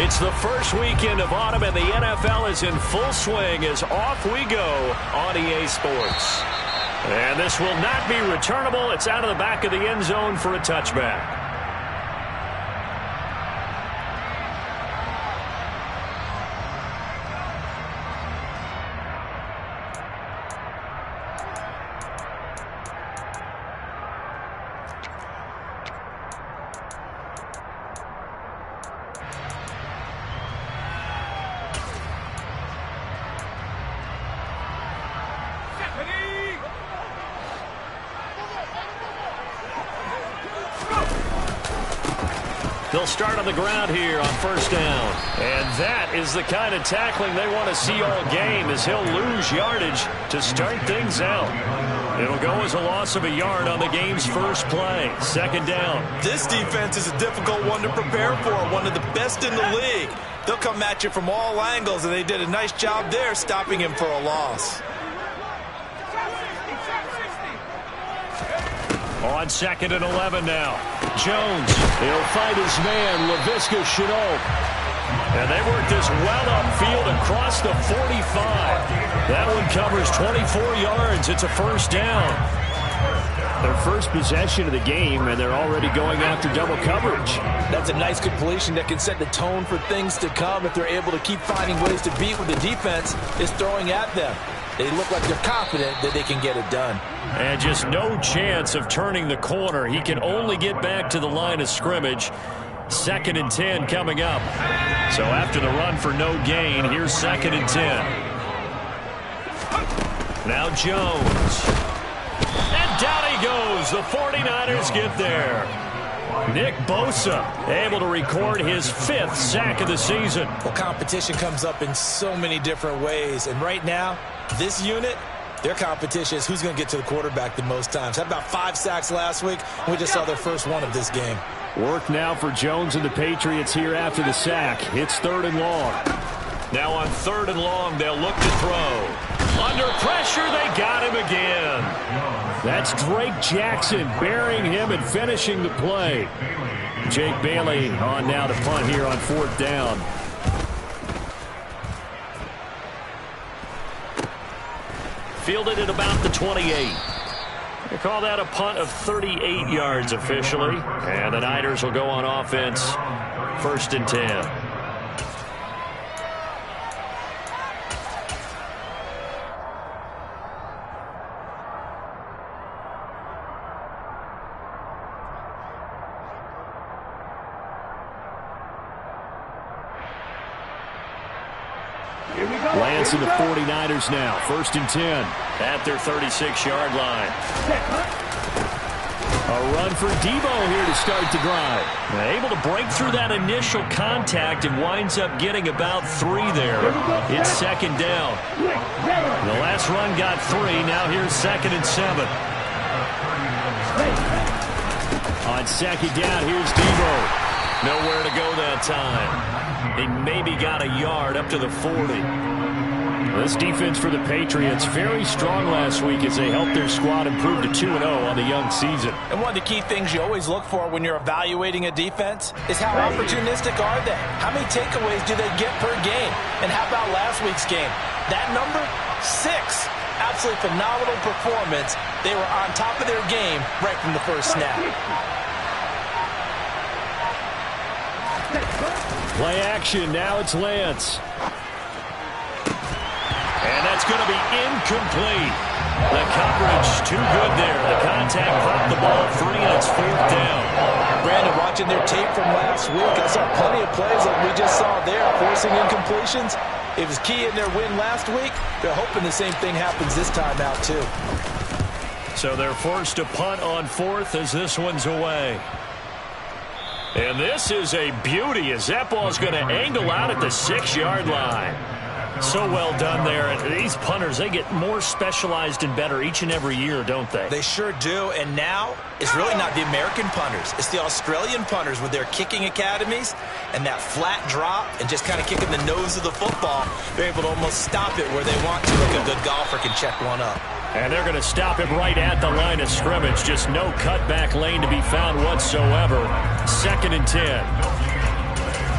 It's the first weekend of autumn, and the NFL is in full swing as off we go on EA Sports. And this will not be returnable. It's out of the back of the end zone for a touchback. They'll start on the ground here on first down. And that is the kind of tackling they want to see all game, as he'll lose yardage to start things out. It'll go as a loss of a yard on the game's first play. Second down. This defense is a difficult one to prepare for, one of the best in the league. They'll come at you from all angles, and they did a nice job there stopping him for a loss. On second and 11 now. Jones, he'll fight his man, Laviska Shenault. And they work this well upfield across the 45. That one covers 24 yards. It's a first down. Their first possession of the game, and they're already going after double coverage. That's a nice completion that can set the tone for things to come if they're able to keep finding ways to beat what the defense is throwing at them. They look like they're confident that they can get it done. And just no chance of turning the corner. He can only get back to the line of scrimmage. Second and 10 coming up. So after the run for no gain, here's second and 10. Now Jones. And down he goes. The 49ers get there. Nick Bosa able to record his 5th sack of the season. Well, competition comes up in so many different ways. And right now, this unit, their competition is who's going to get to the quarterback the most times. Had about 5 sacks last week. We just saw their first one of this game. Work now for Jones and the Patriots here after the sack. It's third and long. Now on third and long, they'll look to throw. Under pressure, they got him again. That's Drake Jackson burying him and finishing the play. Jake Bailey on now to punt here on fourth down. Fielded at about the 28. They call that a punt of 38 yards officially. And the Niners will go on offense. First and 10. Lance and the 49ers now. First and 10 at their 36-yard line. A run for Debo here to start the drive. Able to break through that initial contact and winds up getting about 3 there. It's second down. The last run got 3. Now here's second and 7. On second down, here's Debo. Nowhere to go that time. They maybe got a yard up to the 40. This defense for the Patriots very strong last week as they helped their squad improve to 2-0 on the young season. And one of the key things you always look for when you're evaluating a defense is how opportunistic are they? How many takeaways do they get per game? And how about last week's game? That number, 6. Absolutely phenomenal performance. They were on top of their game right from the first snap. Play action. Now it's Lance. And that's going to be incomplete. The coverage too good there. The contact popped the ball free, and it's fourth down. Brandon, watching their tape from last week, I saw plenty of plays like we just saw there, forcing incompletions. It was key in their win last week. They're hoping the same thing happens this time out, too. So they're forced to punt on fourth as this one's away. And this is a beauty as that ball's going to angle out at the 6-yard line. So well done there. And these punters, they get more specialized and better each and every year, don't they? They sure do. And now it's really not the American punters. It's the Australian punters with their kicking academies and that flat drop and just kind of kicking the nose of the football. They're able to almost stop it where they want to, like a good golfer can check one up. And they're going to stop him right at the line of scrimmage. Just no cutback lane to be found whatsoever. Second and 10.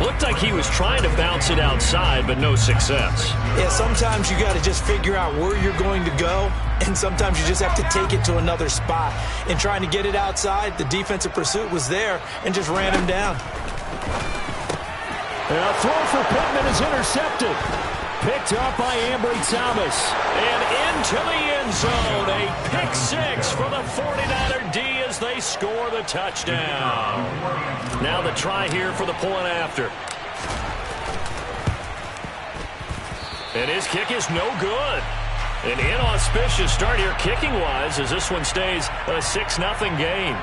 Looked like he was trying to bounce it outside, but no success. Yeah, sometimes you got to just figure out where you're going to go, and sometimes you just have to take it to another spot. In trying to get it outside, the defensive pursuit was there and just ran him down. A throw for Pittman is intercepted. Picked up by Ambry Thomas. And into the end zone. A pick six for the 49er D as they score the touchdown. Now the try here for the point after. And his kick is no good. An inauspicious start here kicking-wise as this one stays a 6-0 game.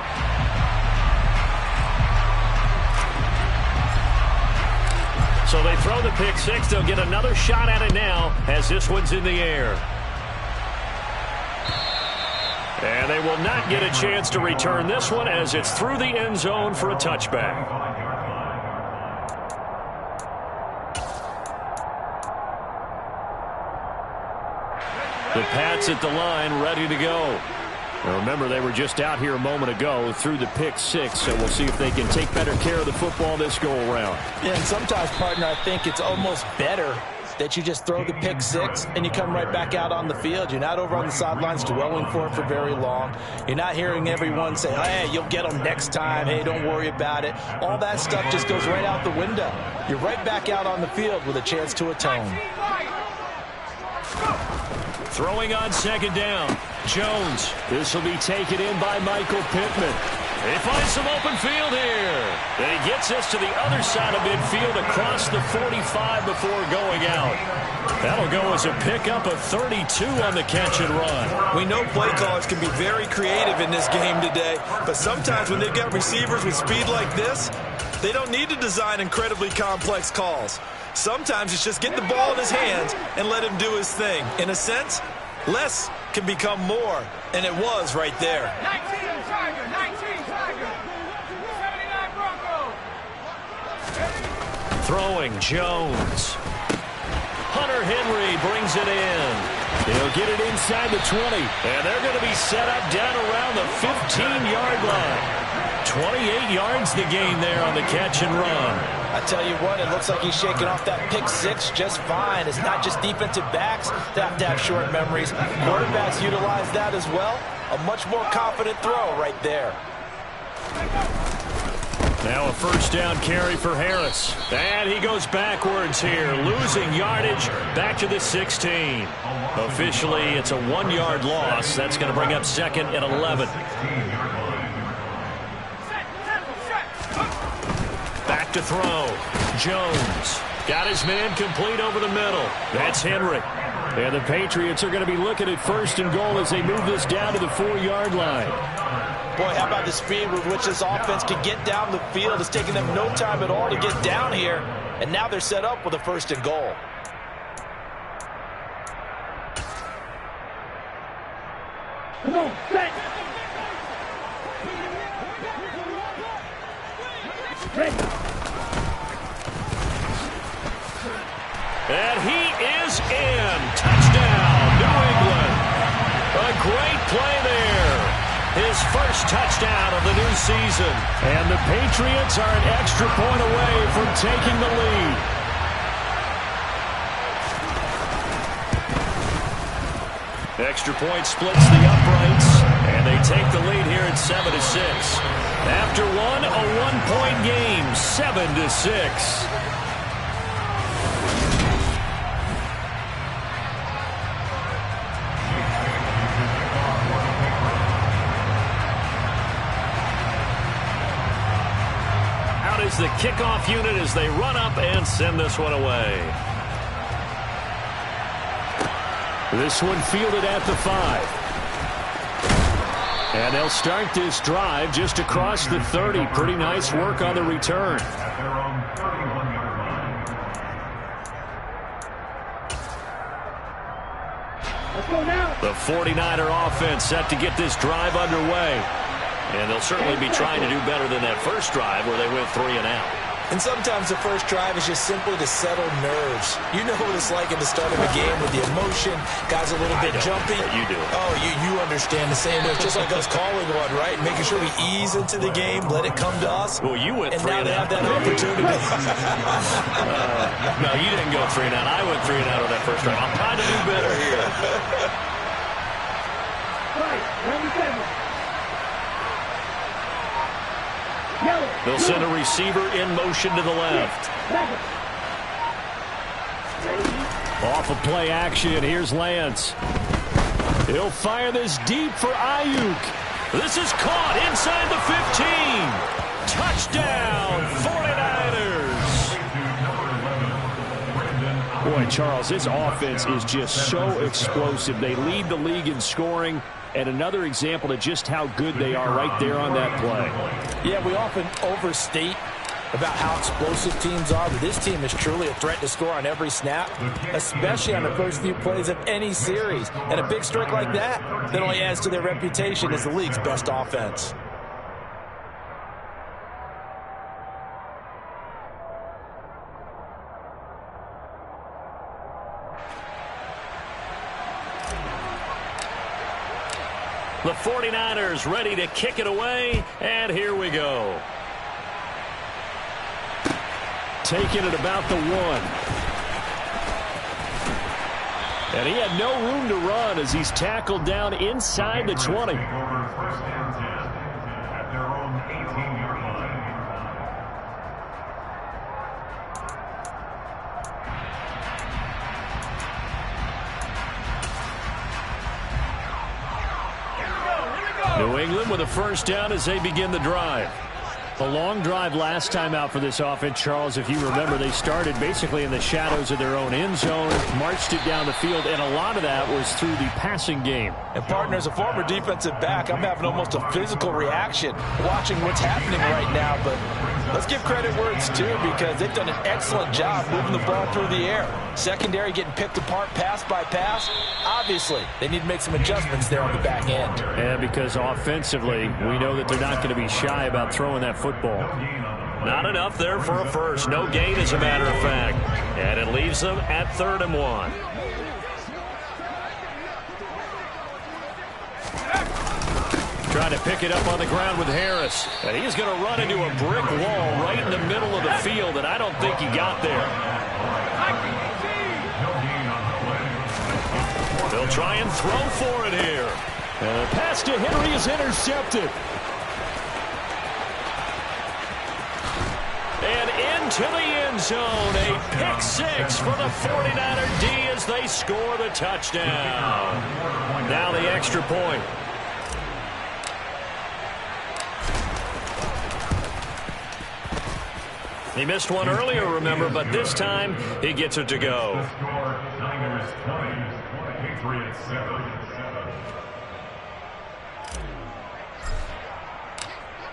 So they throw the pick six. They'll get another shot at it now as this one's in the air. And they will not get a chance to return this one as it's through the end zone for a touchback. The Pats at the line, ready to go. Now remember, they were just out here a moment ago through the pick six, so we'll see if they can take better care of the football this go-around. Yeah, and sometimes, partner, I think it's almost better that you just throw the pick six and you come right back out on the field. You're not over on the sidelines dwelling for it for very long. You're not hearing everyone say, hey, you'll get them next time. Hey, don't worry about it. All that stuff just goes right out the window. You're right back out on the field with a chance to atone. Throwing on second down. Jones. This will be taken in by Michael Pittman. He finds some open field here. And he gets this to the other side of midfield across the 45 before going out. That'll go as a pickup of 32 on the catch and run. We know play callers can be very creative in this game today, but sometimes when they've got receivers with speed like this, they don't need to design incredibly complex calls. Sometimes it's just get the ball in his hands and let him do his thing. In a sense, less can become more, and it was right there. 19 Tiger, 19 Tiger, 79 Broncos. Throwing Jones. Hunter Henry brings it in. He'll get it inside the 20, and they're going to be set up down around the 15-yard line. 28 yards the gain there on the catch and run. I tell you what, it looks like he's shaking off that pick six just fine. It's not just defensive backs that have to have short memories. Quarterbacks utilize that as well. A much more confident throw right there. Now a first down carry for Harris. And he goes backwards here, losing yardage back to the 16. Officially, it's a 1-yard loss. That's going to bring up second and 11. Back to throw. Jones got his man complete over the middle. That's Henry. And the Patriots are going to be looking at first and goal as they move this down to the 4-yard line. Boy, how about the speed with which this offense can get down the field? It's taking them no time at all to get down here. And now they're set up with a first and goal. Come on, set. Ready. And he is in. Touchdown, New England. A great play there. His first touchdown of the new season. And the Patriots are an extra point away from taking the lead. Extra point splits the uprights. And they take the lead here at 7-6. After one, a one-point game, 7-6. Out is the kickoff unit as they run up and send this one away. This one fielded at the 5. And they'll start this drive just across the 30. Pretty nice work on the return. Let's go now. The 49er offense set to get this drive underway. And they'll certainly be trying to do better than that first drive where they went 3 and out. And sometimes the first drive is just simply to settle nerves. You know what it's like at the start of a game with the emotion, guys a little bit jumpy. You do. Oh, you understand the same way. It's just like us calling one, right? Making sure we ease into the game, let it come to us. Well, you went and 3 now and they out. have that opportunity. No, you didn't go 3 and out. I went 3 and out on that first drive. I'm trying to do better here. Right, 97. They'll send a receiver in motion to the left. Off of play action, here's Lance. He'll fire this deep for Ayuk. This is caught inside the 15. Touchdown, 49ers. Boy, Charles, this offense is just so explosive. They lead the league in scoring. And another example of just how good they are right there on that play. Yeah, we often overstate about how explosive teams are, but this team is truly a threat to score on every snap, especially on the first few plays of any series. And a big streak like that only adds to their reputation as the league's best offense. The 49ers ready to kick it away, and here we go. Taking it about the 1. And he had no room to run as he's tackled down inside the 20. New England with a first down as they begin the drive. A long drive last time out for this offense, Charles. If you remember, they started basically in the shadows of their own end zone, marched it down the field, and a lot of that was through the passing game. And, partner, as a former defensive back, I'm having almost a physical reaction watching what's happening right now. But let's give credit where it's due because they've done an excellent job moving the ball through the air. Secondary getting picked apart pass by pass. Obviously, they need to make some adjustments there on the back end. And because offensively, we know that they're not going to be shy about throwing that football. Not enough there for a first. No gain, as a matter of fact. And it leaves them at 3rd and 1. Trying to pick it up on the ground with Harris. And he's going to run into a brick wall right in the middle of the field, and I don't think he got there. They'll try and throw for it here. And the pass to Henry is intercepted. And into the end zone, a pick 6 for the 49er D as they score the touchdown. Now the extra point. He missed one earlier, remember, but this time he gets it to go.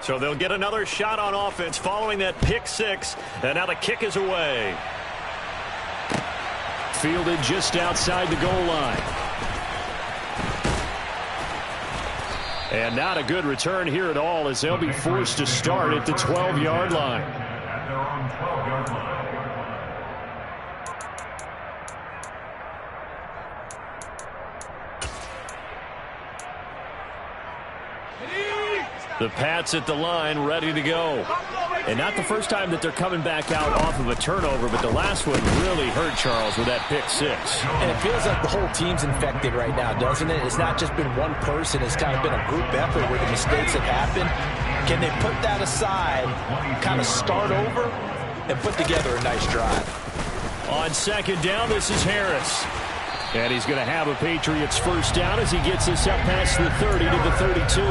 So they'll get another shot on offense following that pick 6, and now the kick is away. Fielded just outside the goal line. And not a good return here at all as they'll be forced to start at the 12-yard line. The Pats at the line, ready to go. And not the first time that they're coming back out off of a turnover, but the last one really hurt Charles with that pick 6. And it feels like the whole team's infected right now, doesn't it? It's not just been one person. It's kind of been a group effort where the mistakes have happened. Can they put that aside, kind of start over, and put together a nice drive? On 2nd down, this is Harris. And he's going to have a Patriots first down as he gets this up past the 30 to the 32.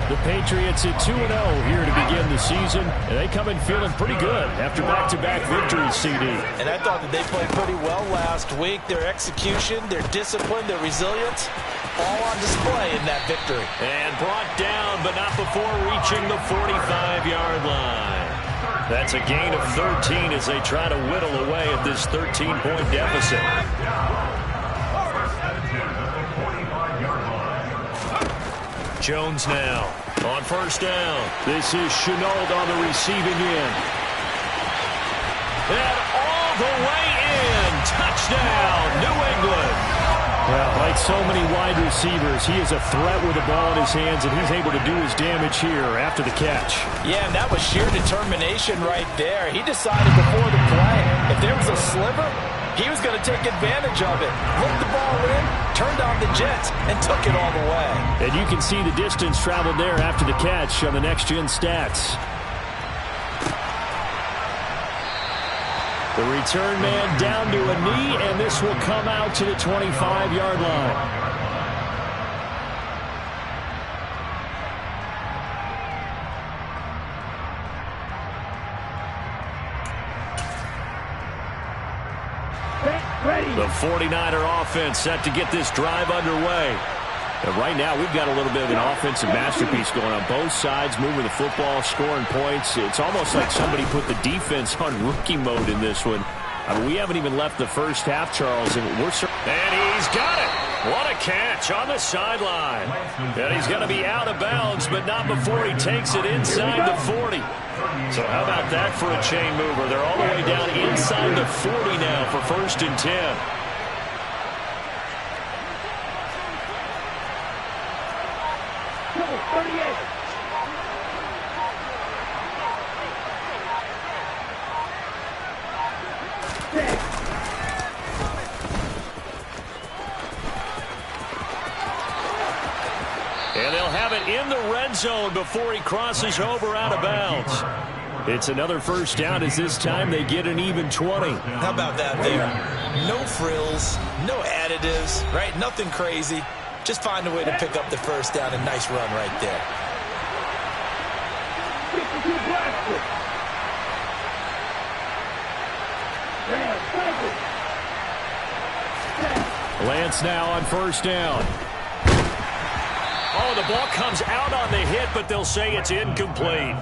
The Patriots at 2-0 here to begin the season. And they come in feeling pretty good after back-to-back victories, CD. And I thought that they played pretty well last week. Their execution, their discipline, their resilience, all on display in that victory. And brought down, but not before reaching the 45-yard line. That's a gain of 13 as they try to whittle away at this 13-point deficit. Jones now on first down. This is Chenault on the receiving end. And all the way in. Touchdown, New England. Well, like so many wide receivers, he is a threat with the ball in his hands, and he's able to do his damage here after the catch. Yeah, and that was sheer determination right there. He decided before the play, if there was a sliver, he was going to take advantage of it. Looked the ball in, turned on the Jets, and took it all the way. And you can see the distance traveled there after the catch on the next-gen stats. The return man down to a knee, and this will come out to the 25-yard line. The 49er offense set to get this drive underway. And right now, we've got a little bit of an offensive masterpiece going on both sides, moving the football, scoring points. It's almost like somebody put the defense on rookie mode in this one. I mean, we haven't even left the first half, Charles, and he's got it. What a catch on the sideline. And he's going to be out of bounds, but not before he takes it inside the 40. So how about that for a chain mover? They're all the way down inside the 40 now for 1st and 10. And they'll have it in the red zone before he crosses over out of bounds. It's another first down as this time they get an even 20. How about that there? No frills, no additives, right? Nothing crazy. Just find a way to pick up the first down. A nice run right there. Lance now on first down. Oh, the ball comes out on the hit, but they'll say it's incomplete.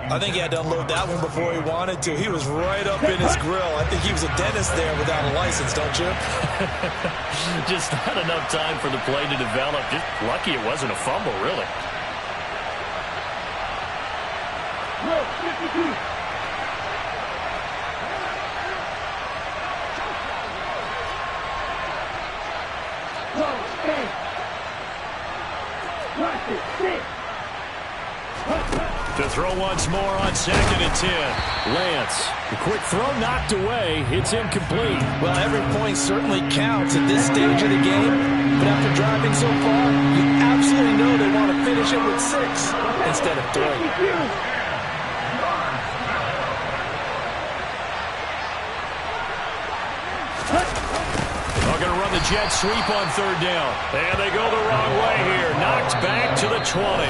I think he had to unload that one before he wanted to. He was right up in his grill. I think he was a dentist there without a license, don't you? Just not enough time for the play to develop. Just lucky it wasn't a fumble, really. To throw once more on 2nd and 10. Lance, the quick throw knocked away. It's incomplete. Well, every point certainly counts at this stage of the game. But after driving so far, you absolutely know they want to finish it with 6 instead of 3. They're going to run the jet sweep on 3rd down. And they go the wrong way here. Knocked back to the 20.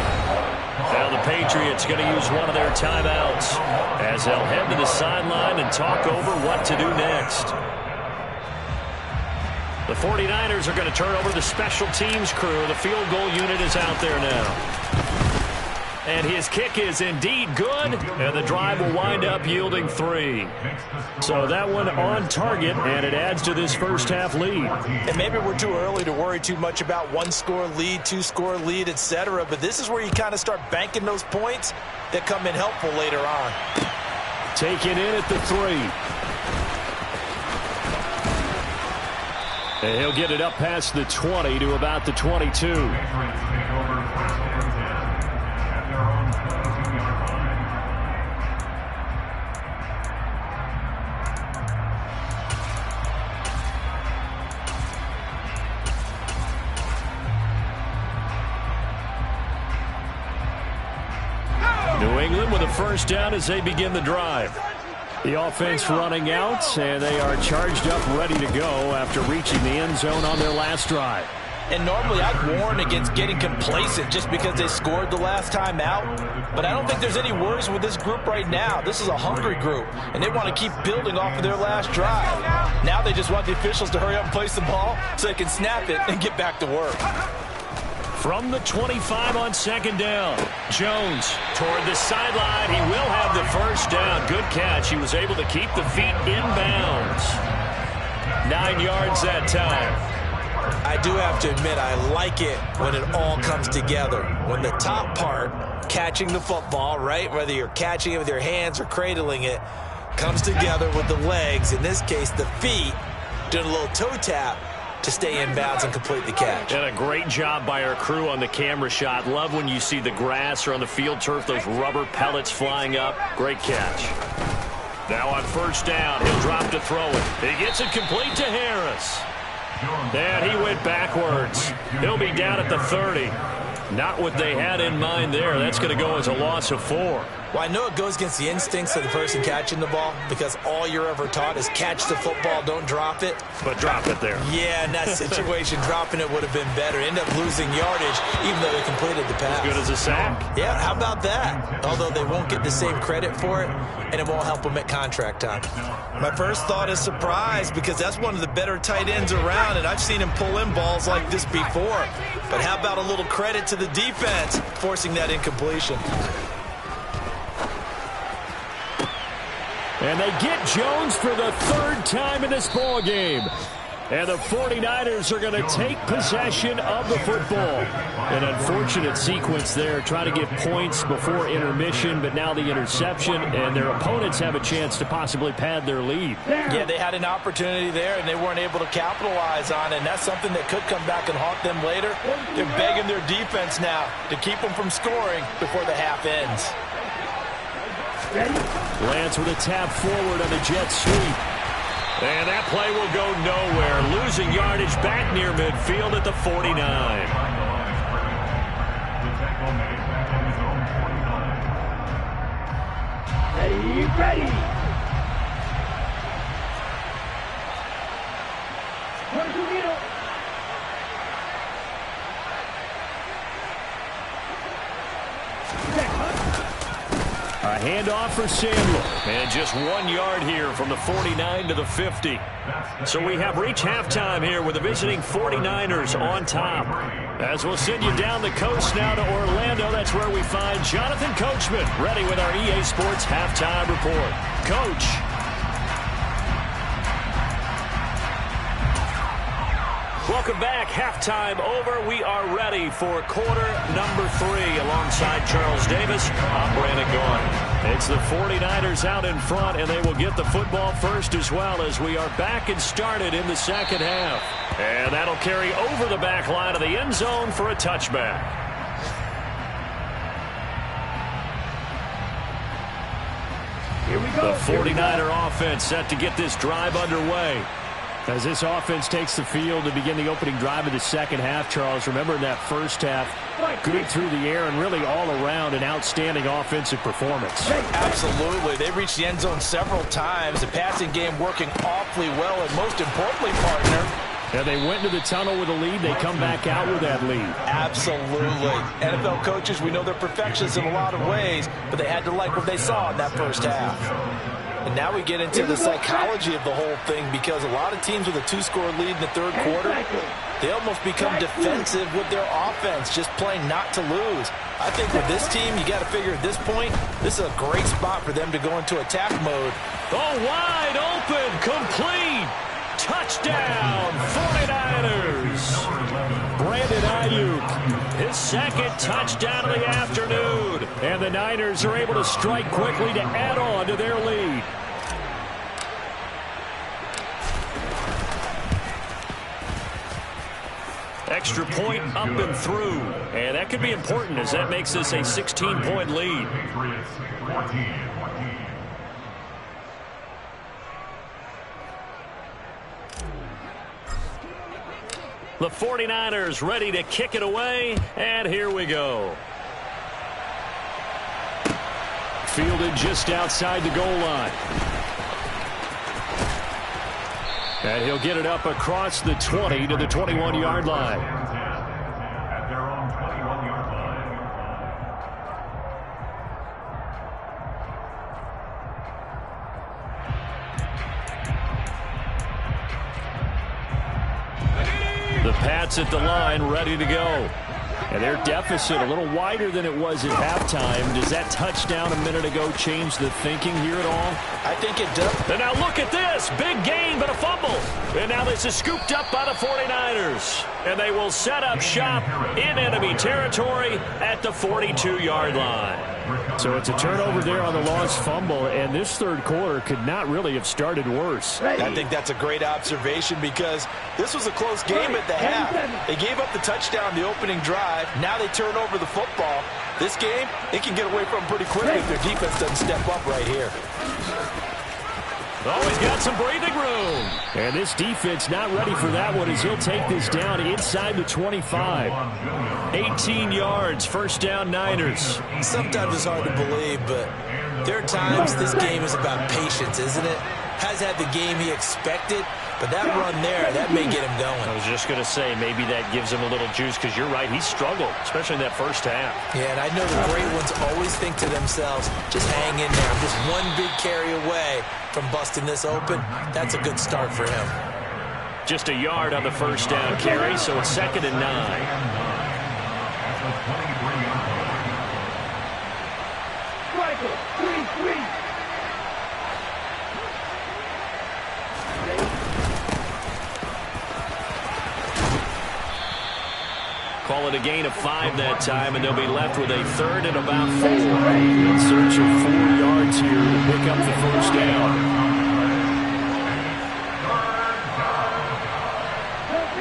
Now the Patriots going to use one of their timeouts as they'll head to the sideline and talk over what to do next. The 49ers are going to turn over the special teams crew. The field goal unit is out there now. And his kick is indeed good, and the drive will wind up yielding 3. So that one on target, and it adds to this first half lead. And maybe we're too early to worry too much about 1-score lead, 2-score lead, etc. But this is where you kind of start banking those points that come in helpful later on. Taken in at the 3. And he'll get it up past the 20 to about the 22. New England with a first down as they begin the drive. The offense running out, and they are charged up, ready to go after reaching the end zone on their last drive. And normally I'd warn against getting complacent just because they scored the last time out. But I don't think there's any worries with this group right now. This is a hungry group, and they want to keep building off of their last drive. Now they just want the officials to hurry up and place the ball so they can snap it and get back to work. From the 25 on 2nd down, Jones toward the sideline. He will have the first down. Good catch. He was able to keep the feet in bounds. 9 yards that time. I do have to admit, I like it when it all comes together. When the top part, catching the football, right, whether you're catching it with your hands or cradling it, comes together with the legs, in this case the feet, doing a little toe tap to stay in bounds and complete the catch. And a great job by our crew on the camera shot. Love when you see the grass or on the field turf, those rubber pellets flying up. Great catch. Now on first down, he'll drop to throw it. He gets it complete to Harris. And he went backwards. He'll be down at the 30. Not what they had in mind there. That's going to go as a loss of 4. Well, I know it goes against the instincts of the person catching the ball because all you're ever taught is catch the football, don't drop it. But drop it there. Yeah, in that situation, dropping it would have been better. End up losing yardage, even though they completed the pass. As good as a sack. Yeah, how about that? Although they won't get the same credit for it, and it won't help them at contract time. My first thought is surprise because that's one of the better tight ends around, and I've seen him pull in balls like this before. But how about a little credit to the defense forcing that incompletion? And they get Jones for the 3rd time in this ball game. And the 49ers are going to take possession of the football. An unfortunate sequence there, trying to get points before intermission, but now the interception, and their opponents have a chance to possibly pad their lead. Yeah, they had an opportunity there, and they weren't able to capitalize on it, and that's something that could come back and haunt them later. They're begging their defense now to keep them from scoring before the half ends. Lance with a tap forward on the jet sweep. And that play will go nowhere. Losing yardage back near midfield at the 49. Ready. A handoff for Samuel. And just 1 yard here from the 49 to the 50. So we have reached halftime here with the visiting 49ers on top. As we'll send you down the coast now to Orlando, that's where we find Jonathan Coachman ready with our EA Sports Halftime Report. Coach. Welcome back. Halftime over. We are ready for quarter number 3 alongside Charles Davis. I'm Brandon Gaughan. It's the 49ers out in front, and they will get the football first as well as we are back and started in the second half. And that'll carry over the back line of the end zone for a touchback. Here we go. The 49er offense set to get this drive underway. As this offense takes the field to begin the opening drive of the second half, Charles, remember in that first half, good through the air and really all around an outstanding offensive performance. Absolutely. They reached the end zone several times. The passing game working awfully well, and most importantly, partner, and they went into the tunnel with a lead. They come back out with that lead. Absolutely. NFL coaches, we know they're perfectionists in a lot of ways, but they had to like what they saw in that first half. And now we get into the psychology of the whole thing because a lot of teams with a 2-score lead in the third quarter, they almost become defensive with their offense, just playing not to lose. I think with this team, you got to figure at this point, this is a great spot for them to go into attack mode. Oh, wide open, complete. Touchdown, 49ers. Brandon Ayuk, his second touchdown of the afternoon. And the Niners are able to strike quickly to add on to their lead. Extra point up and through. And that could be important as that makes this a 16-point lead. The 49ers ready to kick it away, and here we go. Fielded just outside the goal line. And he'll get it up across the 20 to the 21-yard line. At their own 21-yard line. The Pats at the line, ready to go. And their deficit a little wider than it was at halftime. Does that touchdown a minute ago change the thinking here at all? I think it does. And now look at this. Big gain, but a fumble. And now this is scooped up by the 49ers. And they will set up shop in enemy territory at the 42-yard line. So it's a turnover there on the lost fumble, and this third quarter could not really have started worse. I think that's a great observation because this was a close game at the half. They gave up the touchdown the opening drive. Now they turn over the football. This game, they can get away from pretty quickly if their defense doesn't step up right here. Oh, he's got some breathing room. And this defense not ready for that one as he'll take this down inside the 25. 18 yards, first down Niners. Sometimes it's hard to believe, but there are times this game is about patience, isn't it? Has had the game he expected, but that run there, that may get him going. I was just going to say, maybe that gives him a little juice because you're right, he struggled, especially in that first half. Yeah, and I know the great ones always think to themselves, just hang in there. I'm just one big carry away from busting this open. That's a good start for him. Just a yard on the first down carry, so it's 2nd and 9. Michael, 3-3. Call it a gain of 5 that time, and they'll be left with a 3rd and about 4. In search of 4 yards here to pick up the first down.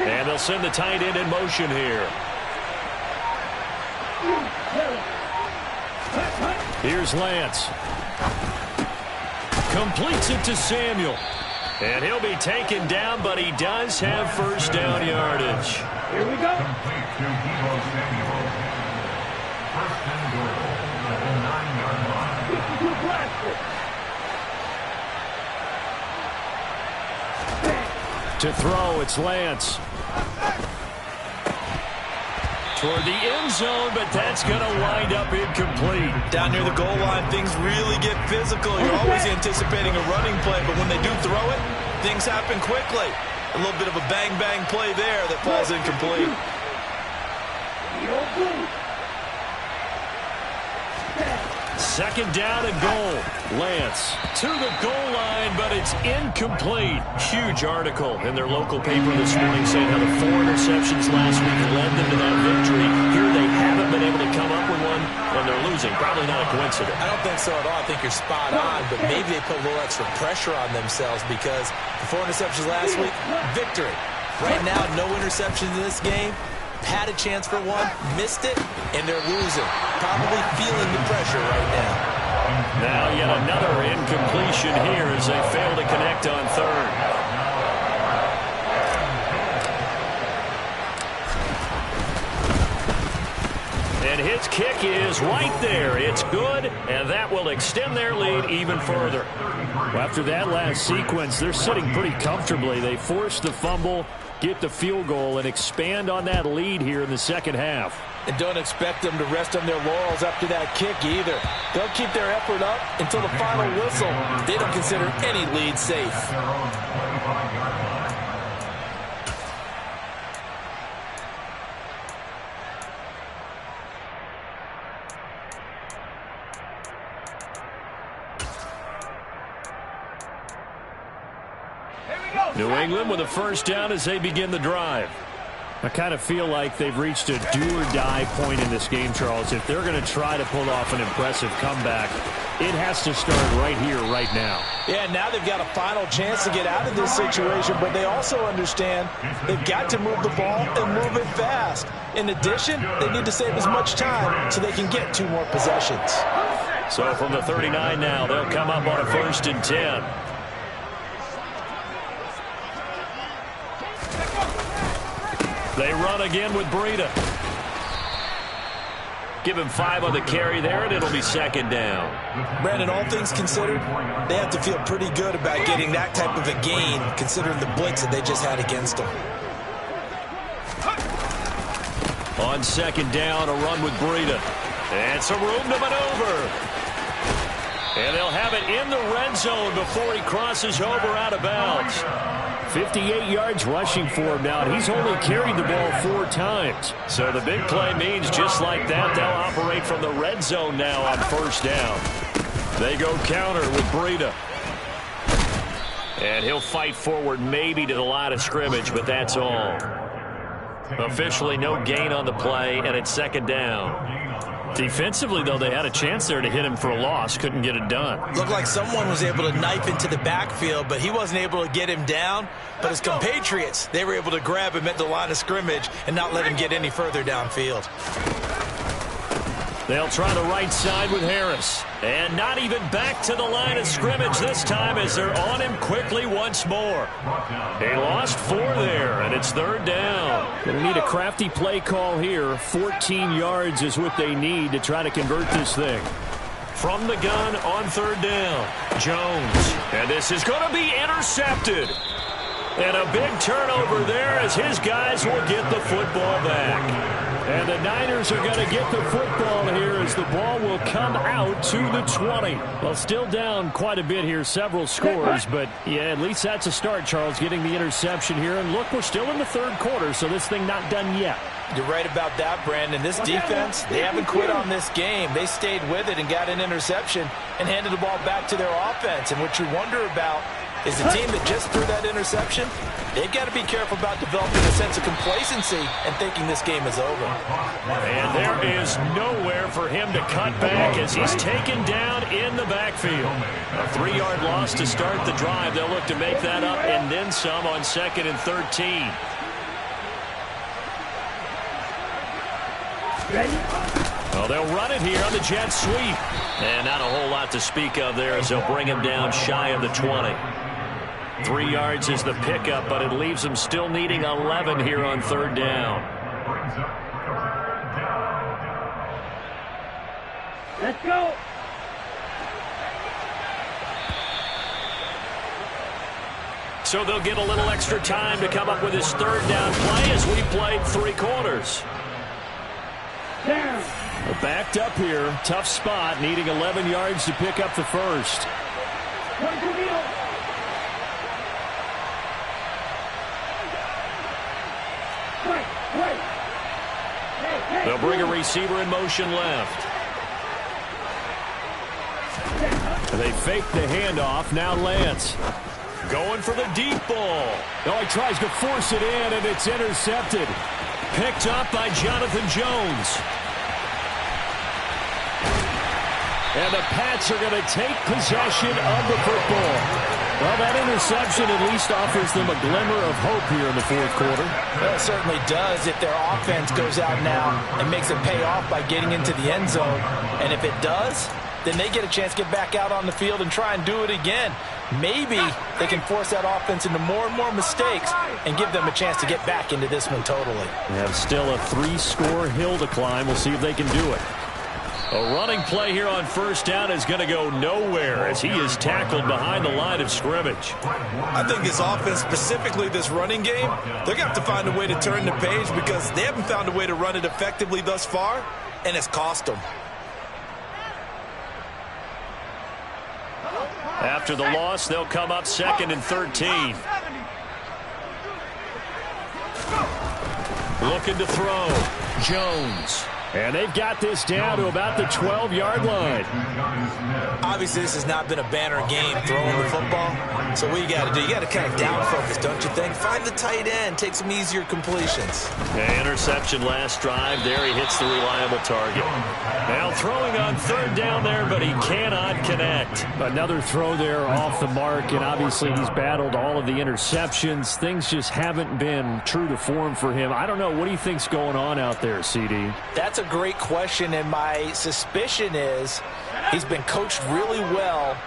And they'll send the tight end in motion here. Here's Lance. Completes it to Samuel. And he'll be taken down, but he does have first down yardage. Here we go. To throw, it's Lance. Toward the end zone, but that's going to wind up incomplete. Down near the goal line, things really get physical. You're always anticipating a running play, but when they do throw it, things happen quickly. A little bit of a bang-bang play there that falls incomplete. Second down and goal. Lance to the goal line, but it's incomplete. Huge article in their local paper this morning saying how the 4 interceptions last week led them to that victory. Here they haven't been able to come up with one when they're losing. Probably not a coincidence. I don't think so at all. I think you're spot on, but maybe they put a little extra pressure on themselves because the 4 interceptions last week, victory. Right now, no interceptions in this game. Had a chance for one, missed it, and they're losing. Probably feeling the pressure right now. Now yet another incompletion here as they fail to connect on 3rd. And his kick is right there. It's good, and that will extend their lead even further. Well, after that last sequence, they're sitting pretty comfortably. They force the fumble, get the field goal, and expand on that lead here in the second half. And don't expect them to rest on their laurels after that kick either. They'll keep their effort up until the final whistle. They don't consider any lead safe. New England with a first down as they begin the drive. I kind of feel like they've reached a do-or-die point in this game, Charles. If they're going to try to pull off an impressive comeback, it has to start right here, right now. Yeah, now they've got a final chance to get out of this situation, but they also understand they've got to move the ball and move it fast. In addition, they need to save as much time so they can get 2 more possessions. So from the 39 now, they'll come up on a 1st and 10. They run again with Breida. Give him 5 on the carry there, and it'll be 2nd down. Brandon, all things considered, they have to feel pretty good about getting that type of a gain, considering the blitz that they just had against them. On 2nd down, a run with Breida. And some room to maneuver. And they'll have it in the red zone before he crosses over out of bounds. 58 yards rushing for him now, and he's only carried the ball 4 times. So the big play means just like that, they'll operate from the red zone now on first down. They go counter with Breida. And he'll fight forward maybe to the line of scrimmage, but that's all. Officially no gain on the play, and it's second down. Defensively, though, they had a chance there to hit him for a loss. Couldn't get it done. Looked like someone was able to knife into the backfield, but he wasn't able to get him down. But his compatriots, they were able to grab him at the line of scrimmage and not let him get any further downfield. They'll try the right side with Harris. And not even back to the line of scrimmage this time as they're on him quickly once more. He lost 4 there, and it's third down. Going to need a crafty play call here. 14 yards is what they need to try to convert this thing. From the gun on third down, Jones. And this is going to be intercepted. And a big turnover there as his guys will get the football back. And the Niners are going to get the football here as the ball will come out to the 20. Well, still down quite a bit here, several scores, but yeah, at least that's a start, Charles, getting the interception here. And look, we're still in the third quarter, so this thing not done yet. You're right about that, Brandon. This defense, they haven't quit on this game. They stayed with it and got an interception and handed the ball back to their offense. And what you wonder about is the team that just threw that interception, they've got to be careful about developing a sense of complacency and thinking this game is over. And there is nowhere for him to cut back as he's taken down in the backfield. A 3-yard loss to start the drive. They'll look to make that up and then some on 2nd and 13. Well, they'll run it here on the jet sweep. And not a whole lot to speak of there as they'll bring him down shy of the 20. 3 yards is the pickup, but it leaves them still needing 11 here on third down. Let's go. So they'll get a little extra time to come up with his third down play as we played 3 quarters. Down. Backed up here, tough spot, needing 11 yards to pick up the first. They'll bring a receiver in motion left. They fake the handoff. Now Lance going for the deep ball. Oh, he tries to force it in, and it's intercepted. Picked up by Jonathan Jones. And the Pats are going to take possession of the football. Well, that interception at least offers them a glimmer of hope here in the fourth quarter. Well, it certainly does if their offense goes out now and makes it pay off by getting into the end zone. And if it does, then they get a chance to get back out on the field and try and do it again. Maybe they can force that offense into more and more mistakes and give them a chance to get back into this one totally. They have still a 3-score hill to climb. We'll see if they can do it. A running play here on first down is going to go nowhere as he is tackled behind the line of scrimmage. I think this offense, specifically this running game, they're going to have to find a way to turn the page because they haven't found a way to run it effectively thus far, and it's cost them. After the loss, they'll come up 2nd and 13. Looking to throw. Jones. And they've got this down to about the 12-yard line. Obviously, this has not been a banner game throwing the football. So what you got to do, you got to kind of down focus, don't you think? Find the tight end, take some easier completions. The interception last drive. There he hits the reliable target. Now throwing on third down there, but he cannot connect. Another throw there off the mark, and obviously he's battled all of the interceptions. Things just haven't been true to form for him. I don't know. What do you think's going on out there, CD? That's a great question, and my suspicion is he's been coached really well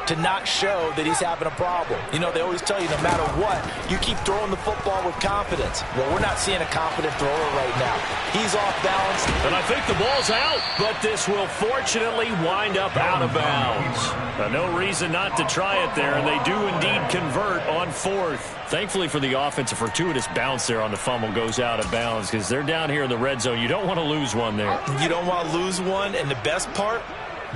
to not show that he's having a problem. You know, they always tell you no matter what, you keep throwing the football with confidence. Well, we're not seeing a confident thrower right now. He's off balance. And I think the ball's out, but this will fortunately wind up out of bounds. No reason not to try it there, and they do indeed convert on 4th. Thankfully for the offense, a fortuitous bounce there on the fumble goes out of bounds because they're down here in the red zone. You don't want to lose one there. You don't want to lose one, and the best part,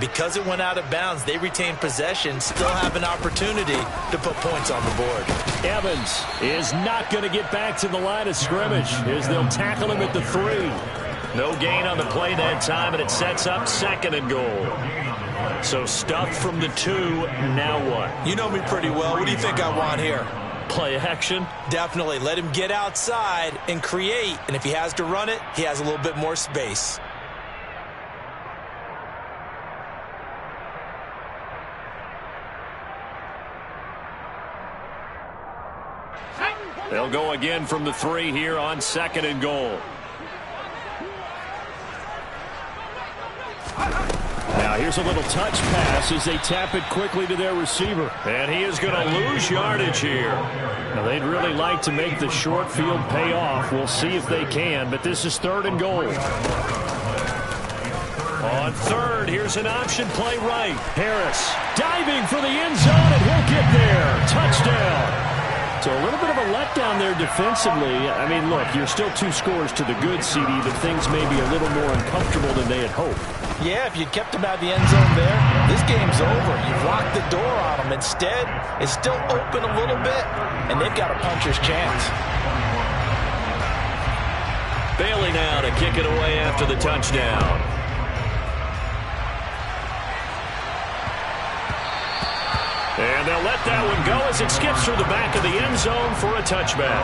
Because it went out of bounds, they retained possession, still have an opportunity to put points on the board. Evans is not going to get back to the line of scrimmage as they'll tackle him at the 3. No gain on the play that time, and it sets up 2nd and goal. So stuffed from the 2, now what? You know me pretty well. What do you think I want here? Play action? Definitely. Let him get outside and create, and if he has to run it, he has a little bit more space. They'll go again from the 3 here on 2nd and goal. Now here's a little touch pass as they tap it quickly to their receiver. And he is going to lose yardage here. Now they'd really like to make the short field pay off. We'll see if they can, but this is 3rd and goal. On 3rd, here's an option play right. Harris diving for the end zone, and he'll get there. Touchdown. So a little bit of a letdown there defensively. I mean, look, you're still 2 scores to the good, CD, but things may be a little more uncomfortable than they had hoped. Yeah, if you'd kept him out of the end zone there, this game's over. You've locked the door on him. Instead, it's still open a little bit, and they've got a puncher's chance. Bailey now to kick it away after the touchdown. And they'll let that one go as it skips through the back of the end zone for a touchback.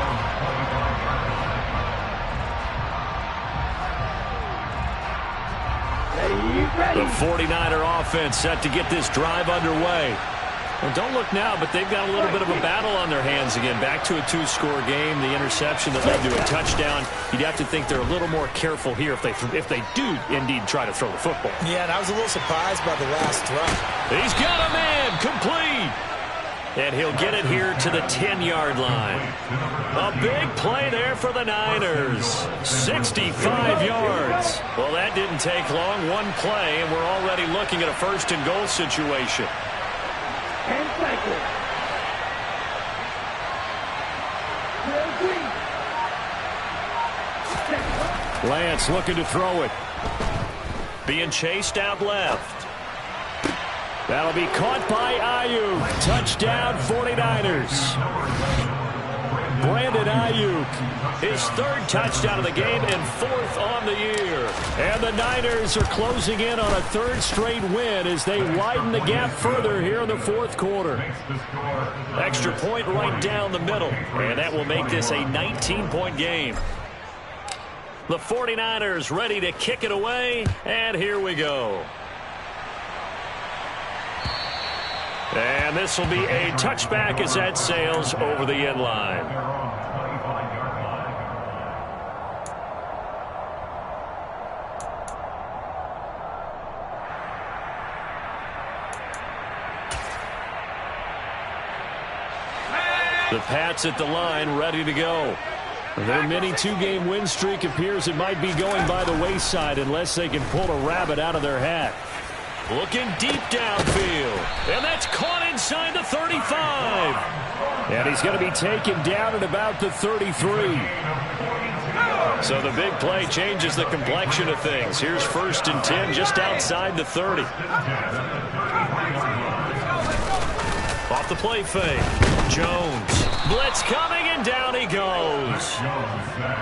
The 49er offense set to get this drive underway. Well, don't look now, but they've got a little bit of a battle on their hands again. Back to a 2-score game, the interception that led to a touchdown. You'd have to think they're a little more careful here if they do indeed try to throw the football. Yeah, and I was a little surprised by the last throw. He's got a man, complete. And he'll get it here to the 10-yard line. A big play there for the Niners. 65 yards. Well, that didn't take long. One play, and we're already looking at a 1st and goal situation. 10 seconds. Lance looking to throw it. Being chased out left. That'll be caught by Ayuk. Touchdown 49ers. Brandon Ayuk, his 3rd touchdown of the game and 4th on the year. And the Niners are closing in on a 3rd straight win as they widen the gap further here in the 4th quarter. Extra point right down the middle, and that will make this a 19-point game. The 49ers ready to kick it away, and here we go. And this will be a touchback as that sails over the end line. The Pats at the line ready to go. Their mini 2-game win streak appears it might be going by the wayside unless they can pull a rabbit out of their hat. Looking deep downfield. And that's caught inside the 35. And he's going to be taken down at about the 33. So the big play changes the complexion of things. Here's 1st and 10 just outside the 30. Off the play fake. Jones. Blitz coming, and down he goes.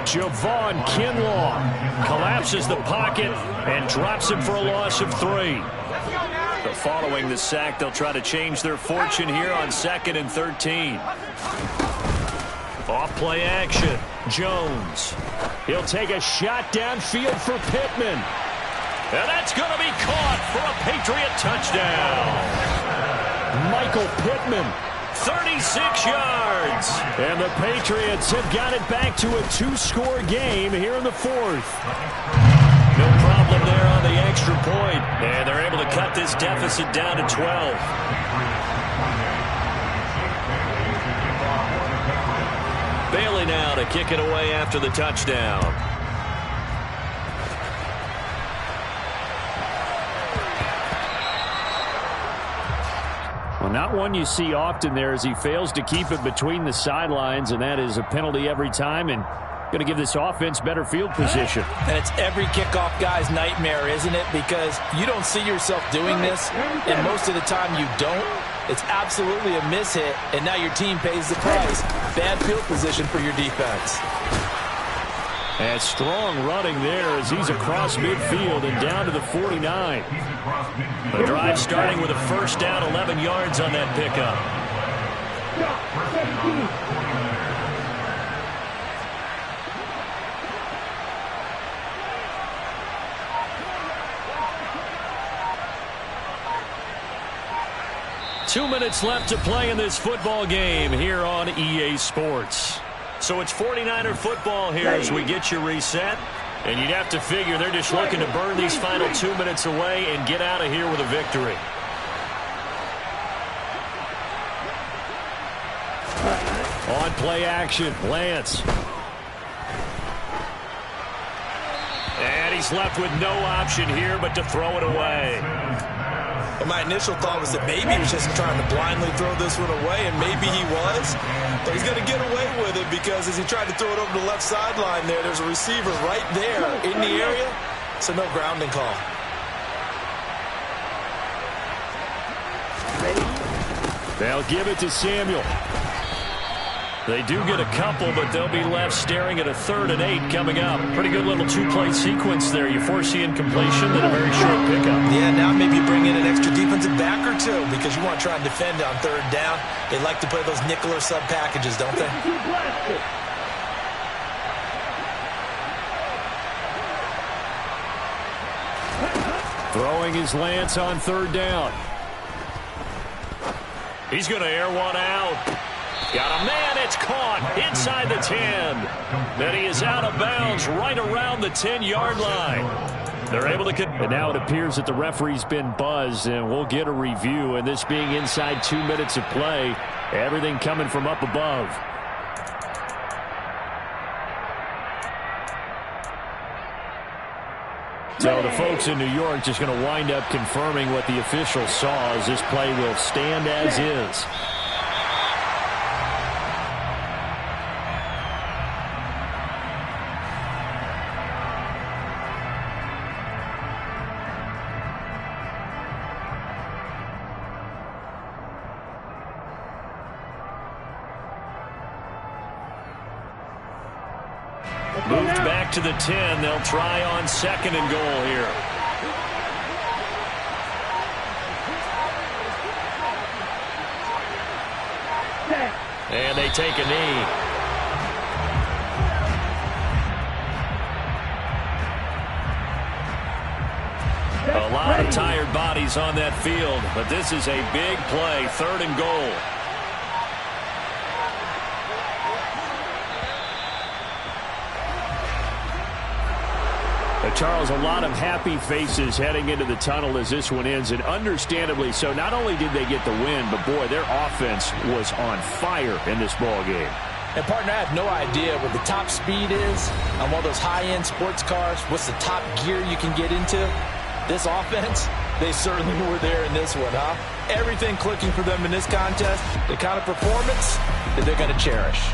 Javon Kinlaw collapses the pocket and drops him for a loss of 3. But following the sack, they'll try to change their fortune here on 2nd and 13. Off play action. Jones. He'll take a shot downfield for Pittman. And that's going to be caught for a Patriot touchdown. Michael Pittman, 36 yards. And the Patriots have got it back to a 2-score game here in the 4th. No problem there on the extra point. And they're able to cut this deficit down to 12. Bailey now to kick it away after the touchdown. Well, not one you see often there as he fails to keep it between the sidelines, and that is a penalty every time. And Going to give this offense better field position. And it's every kickoff guy's nightmare, isn't it? Because you don't see yourself doing this, and most of the time you don't. It's absolutely a mishit, and now your team pays the price. Bad field position for your defense. And strong running there as he's across midfield and down to the 49. The drive starting with a first down, 11 yards on that pickup. 2 minutes left to play in this football game here on EA Sports. So it's 49er football here as we get you reset. And you'd have to figure they're just looking to burn these final 2 minutes away and get out of here with a victory. On play action, Lance. And he's left with no option here but to throw it away. And my initial thought was that maybe he was just trying to blindly throw this one away, and maybe he was. But he's going to get away with it because as he tried to throw it over the left sideline there's a receiver right there in the area, so no grounding call. They'll give it to Samuel. They do get a couple, but they'll be left staring at a 3rd and 8 coming up. Pretty good little two-play sequence there. You foresee incompletion, then a very short pickup. Yeah, now maybe you bring in an extra defensive back or two because you want to try and defend on 3rd down. They like to play those nickel or sub packages, don't they? Throwing his Lance on 3rd down. He's going to air one out. Got a man, it's caught inside the 10. Then he is out of bounds right around the 10-yard line. They're able to get. And now it appears that the referee's been buzzed, and we'll get a review. And this being inside 2 minutes of play, everything coming from up above. So the folks in New York just going to wind up confirming what the official saw as this play will stand as is. Moved back to the 10. They'll try on 2nd and goal here. And they take a knee. A lot of tired bodies on that field, but this is a big play, 3rd and goal. Charles, a lot of happy faces heading into the tunnel as this one ends, and understandably so. Not only did they get the win, but boy, their offense was on fire in this ball game. And partner, I have no idea what the top speed is on one of those high-end sports cars. What's the top gear you can get into? This offense, they certainly were there in this one, huh? Everything clicking for them in this contest, the kind of performance that they're going to cherish.